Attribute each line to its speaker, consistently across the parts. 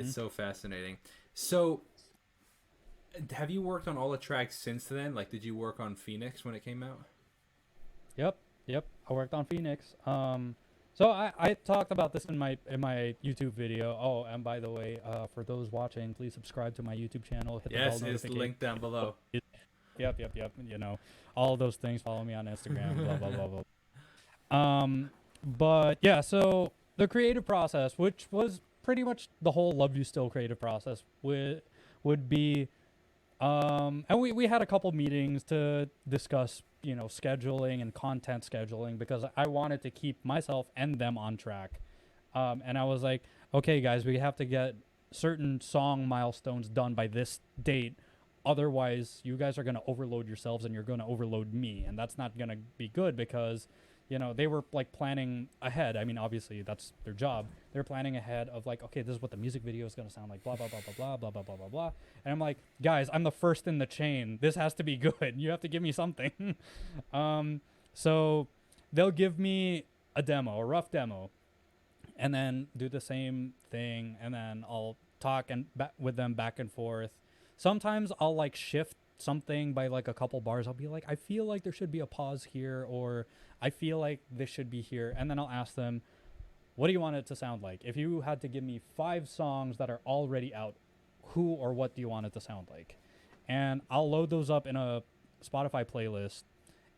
Speaker 1: It's so fascinating. So, have you worked on all the tracks since then? Like, did you work on Phoenix when it came out?
Speaker 2: Yep, yep. I worked on Phoenix. So I talked about this in my YouTube video. Oh, and by the way, for those watching, please subscribe to my YouTube channel. Hit the bell
Speaker 1: Yes, it's
Speaker 2: notification.
Speaker 1: linked down below.
Speaker 2: Yep, yep, yep. You know, all those things. Follow me on Instagram. Blah blah blah blah. But yeah, so the creative process, which was pretty much the whole Love You Still creative process, would be, and we had a couple meetings to discuss, scheduling and content scheduling because I wanted to keep myself and them on track. And I was like, okay, guys, we have to get certain song milestones done by this date. Otherwise, you guys are going to overload yourselves and you're going to overload me. And that's not going to be good because, they were like planning ahead. I mean, obviously, that's their job. They're planning ahead of like, okay, this is what the music video is going to sound like, blah, blah, blah, blah, blah, blah, blah, blah, blah, blah. And I'm like, guys, I'm the first in the chain. This has to be good. You have to give me something. So they'll give me a demo, a rough demo, and then do the same thing. And then I'll talk with them back and forth. Sometimes I'll like shift something by like a couple bars. I'll be like, I feel like there should be a pause here, or I feel like this should be here. And then I'll ask them, what do you want it to sound like? If you had to give me 5 songs that are already out, who or what do you want it to sound like? And I'll load those up in a Spotify playlist,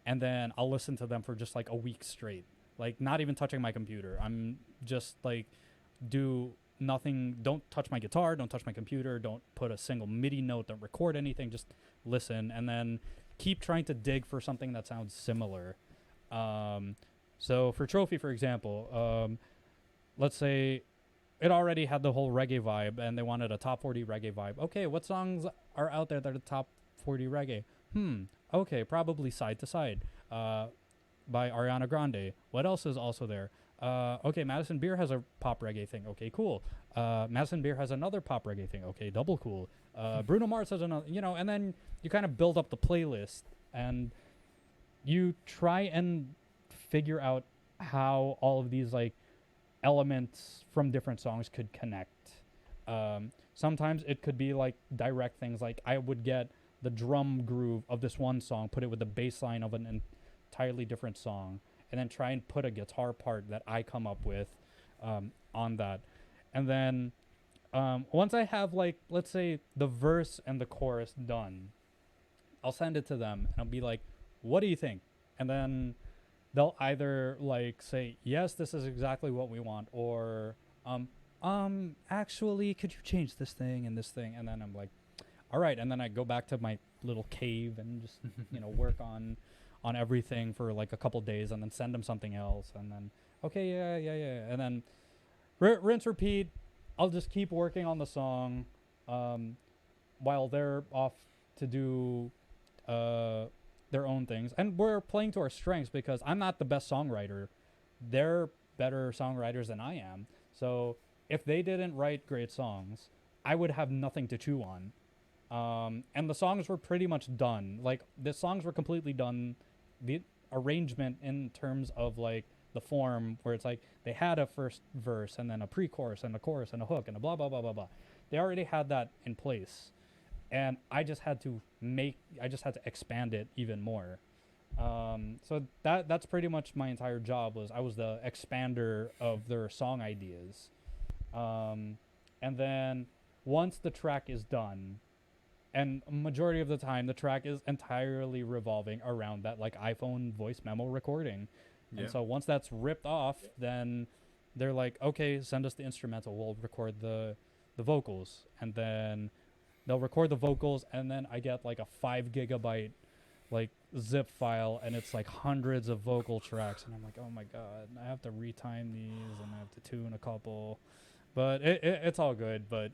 Speaker 2: and then I'll listen to them for just like a week straight. Like, not even touching my computer. I'm just like, do nothing. Don't touch my guitar. Don't touch my computer. Don't put a single MIDI note. Don't record anything. Just listen, and then keep trying to dig for something that sounds similar. So for Trophy, for example, let's say it already had the whole reggae vibe and they wanted a top 40 reggae vibe. Okay, what songs are out there that are top 40 reggae? Okay, probably Side to Side by Ariana Grande. What else is also there? Okay, Madison Beer has a pop reggae thing. Okay, cool. Madison Beer has another pop reggae thing. Okay, double cool. Bruno Mars has another, and then you kind of build up the playlist and you try and figure out how all of these like elements from different songs could connect. Sometimes it could be like direct things, like I would get the drum groove of this one song, put it with the bass line of an entirely different song, and then try and put a guitar part that I come up with on that. And then once I have like, let's say the verse and the chorus done, I'll send it to them and I'll be like, what do you think? And then they'll either like say, yes, this is exactly what we want, or actually, could you change this thing and this thing? And then I'm like, all right. And then I go back to my little cave and just, work on everything for like a couple days and then send them something else. And then, okay, yeah. And then rinse, repeat. I'll just keep working on the song while they're off to do their own things. And we're playing to our strengths because I'm not the best songwriter. They're better songwriters than I am. So if they didn't write great songs, I would have nothing to chew on. And the songs were pretty much done. Like, the songs were completely done. The arrangement in terms of like the form where it's like they had a first verse and then a pre-chorus and a chorus and a hook and a blah blah blah blah blah. They already had that in place, and I just had to expand it even more. So that's pretty much my entire job. I was the expander of their song ideas. And then once the track is done, and majority of the time the track is entirely revolving around that like iPhone voice memo recording. Yeah. And so once that's ripped off, then they're like, okay, send us the instrumental, we'll record the vocals. And then they'll record the vocals, and then I get like a 5 GB like zip file, and it's like hundreds of vocal tracks, and I'm like, oh my god, I have to retime these and I have to tune a couple, but it's all good. But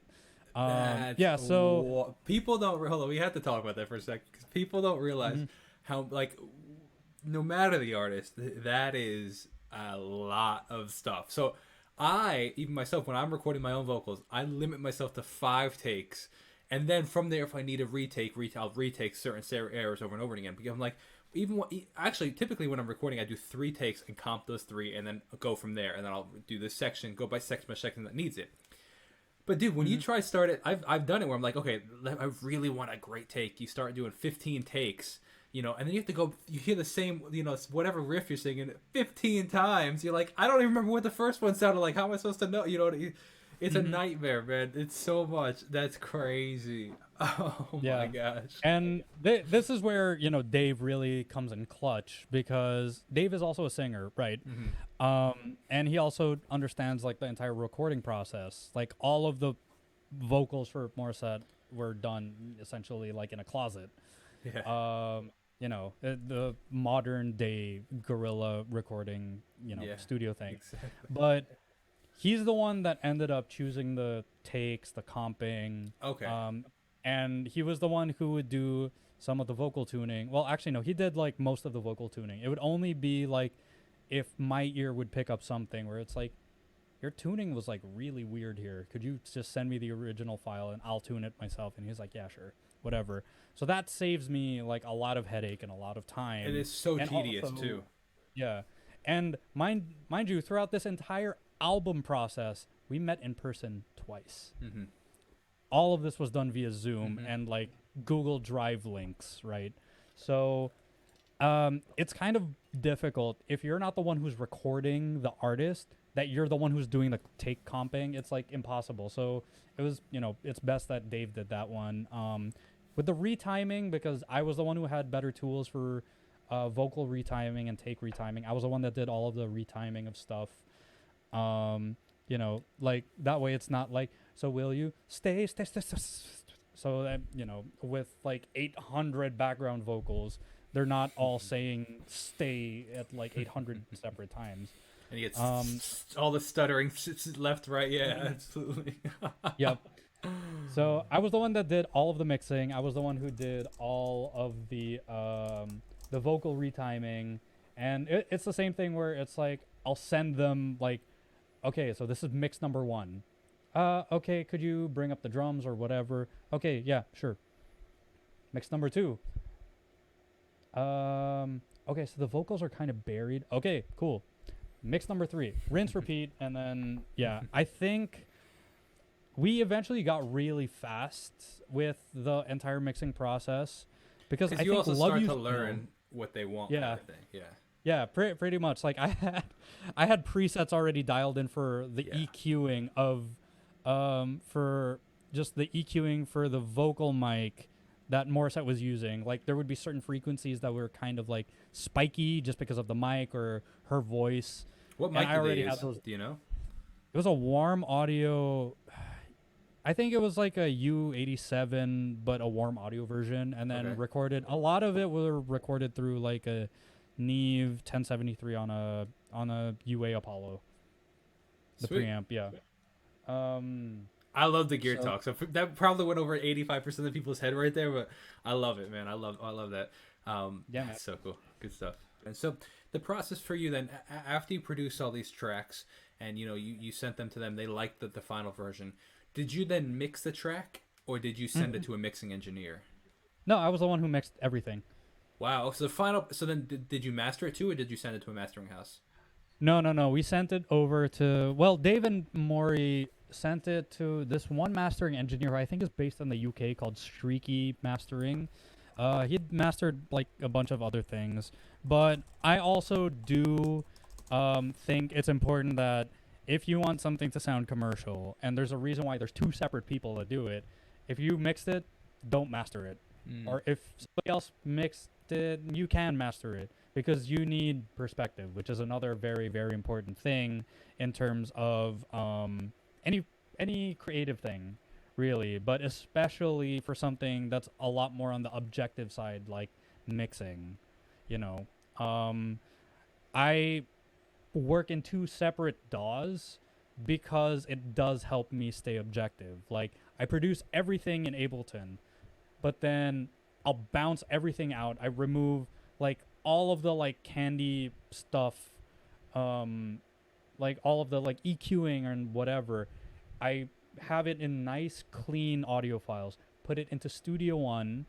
Speaker 2: yeah, so
Speaker 1: people don't hold on, we have to talk about that for a second, because people don't realize how, like, no matter the artist, that is a lot of stuff. So I, even myself, when I'm recording my own vocals, I limit myself to 5 takes. And then from there, if I need a retake, I'll retake certain errors over and over again. Because I'm like, actually, typically when I'm recording, I do 3 takes and comp those 3, and then go from there. And then I'll do this section, go by section that needs it. But dude, when you try start it, I've done it where I'm like, okay, I really want a great take. You start doing 15 takes, you know, and then you have to go. You hear the same, you know, whatever riff you're singing 15 times. You're like, I don't even remember what the first one sounded like. How am I supposed to know? You know, it's a nightmare, man. It's so much. That's crazy. Oh my gosh.
Speaker 2: And this is where, you know, Dave really comes in clutch, because Dave is also a singer, right? And he also understands like the entire recording process. Like all of the vocals for Morisette were done essentially like in a closet.
Speaker 1: Yeah.
Speaker 2: You know, the modern day guerrilla recording, you know, studio thing.
Speaker 1: Exactly.
Speaker 2: But he's the one that ended up choosing the takes, the comping.
Speaker 1: Okay.
Speaker 2: And he was the one who would do some of the vocal tuning. Well, actually, no, he did like most of the vocal tuning. It would only be like if my ear would pick up something where it's like, your tuning was like really weird here. Could you just send me the original file and I'll tune it myself? And he's like, yeah, sure, whatever. So that saves me like a lot of headache and a lot of time.
Speaker 1: It is so
Speaker 2: and
Speaker 1: tedious
Speaker 2: also,
Speaker 1: too.
Speaker 2: Yeah. And mind you, throughout this entire album process, we met in person twice. All of this was done via Zoom and like Google Drive links, right? So it's kind of difficult if you're not the one who's recording the artist, that you're the one who's doing the take comping. It's like impossible. So it was, you know, it's best that Dave did that one. With the retiming, because I was the one who had better tools for vocal retiming and take retiming. I was the one that did all of the retiming of stuff. You know, like that way it's not like, so will you stay. So that, you know, with like 800 background vocals, they're not all saying stay at like 800 separate times.
Speaker 1: And he gets all the stuttering left, right. Yeah, absolutely.
Speaker 2: Yep. So I was the one that did all of the mixing. I was the one who did all of the vocal retiming. And it's the same thing where it's like, I'll send them like, okay, so this is mix number 1. Okay, could you bring up the drums or whatever? Okay, yeah, sure. Mix number 2. Okay, so the vocals are kind of buried. Okay, cool. Mix number 3. Rinse, repeat, and then, yeah. I think we eventually got really fast with the entire mixing process, because I
Speaker 1: you
Speaker 2: think
Speaker 1: also
Speaker 2: Love
Speaker 1: start
Speaker 2: You
Speaker 1: to
Speaker 2: Still-
Speaker 1: learn what they want.
Speaker 2: Yeah.
Speaker 1: Kind of thing. Yeah.
Speaker 2: Yeah, pretty much. Like I had presets already dialed in for the EQing of for just the EQing for the vocal mic that Morisette was using. Like there would be certain frequencies that were kind of like spiky just because of the mic or her voice.
Speaker 1: What mic did they use? Do you know?
Speaker 2: It was a warm audio. I think it was like a U87, but a warm audio version, and then recorded. A lot of it were recorded through like a Neve 1073 on a UA Apollo. The preamp, yeah.
Speaker 1: I love the gear talk. So that probably went over 85% of people's head right there, but I love it, man. I love that. Yeah, it's so cool. Good stuff. And so the process for you then, after you produce all these tracks and you sent them to them, they liked the final version. Did you then mix the track, or did you send it to a mixing engineer?
Speaker 2: No, I was the one who mixed everything.
Speaker 1: Wow. So then did you master it too, or did you send it to a mastering house?
Speaker 2: No. We sent it over to, well, Dave and Maury sent it to this one mastering engineer who I think is based in the UK called Streaky Mastering. He'd mastered like a bunch of other things, but I also do think it's important that if you want something to sound commercial, and there's a reason why there's 2 separate people that do it, if you mixed it, don't master it. Or if somebody else mixed it, you can master it, because you need perspective, which is another very, very important thing in terms of any creative thing, really, but especially for something that's a lot more on the objective side, like mixing. I work in 2 separate DAWs because it does help me stay objective. Like, I produce everything in Ableton, but then I'll bounce everything out. I remove like all of the like candy stuff, like all of the like EQing and whatever. I have it in nice clean audio files, put it into Studio One,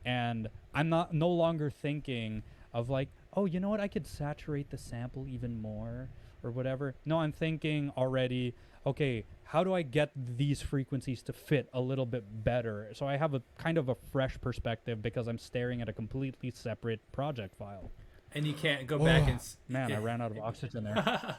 Speaker 2: and I'm no longer thinking of like, oh, you know what, I could saturate the sample even more or whatever. No, I'm thinking already, okay, how do I get these frequencies to fit a little bit better? So I have a kind of a fresh perspective because I'm staring at a completely separate project file.
Speaker 1: And you can't go back and
Speaker 2: Man, I ran out of oxygen there.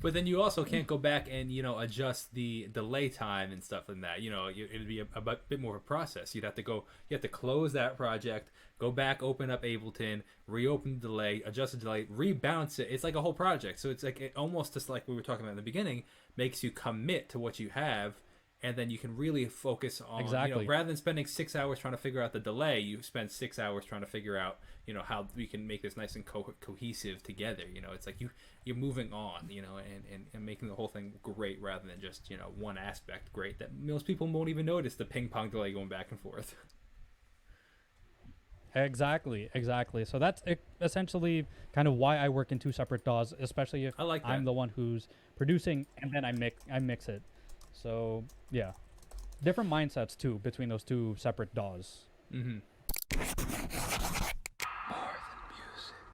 Speaker 1: But then you also can't go back and adjust the delay time and stuff like that. It'd be a bit more of a process. You have to close that project, go back, open up Ableton, reopen the delay, adjust the delay, rebounce it. It's like a whole project. So it's like it almost just like we were talking about in the beginning, makes you commit to what you have. And then you can really focus on, rather than spending 6 hours trying to figure out the delay, you spend 6 hours trying to figure out, how we can make this nice and cohesive together. It's like you're moving on, and making the whole thing great rather than just, one aspect great that most people won't even notice the ping pong delay going back and forth.
Speaker 2: Exactly. So that's essentially kind of why I work in two separate DAWs, especially if I'm the one who's producing and then I mix it. So yeah, different mindsets too between those two separate DAWs.
Speaker 1: Mm-hmm.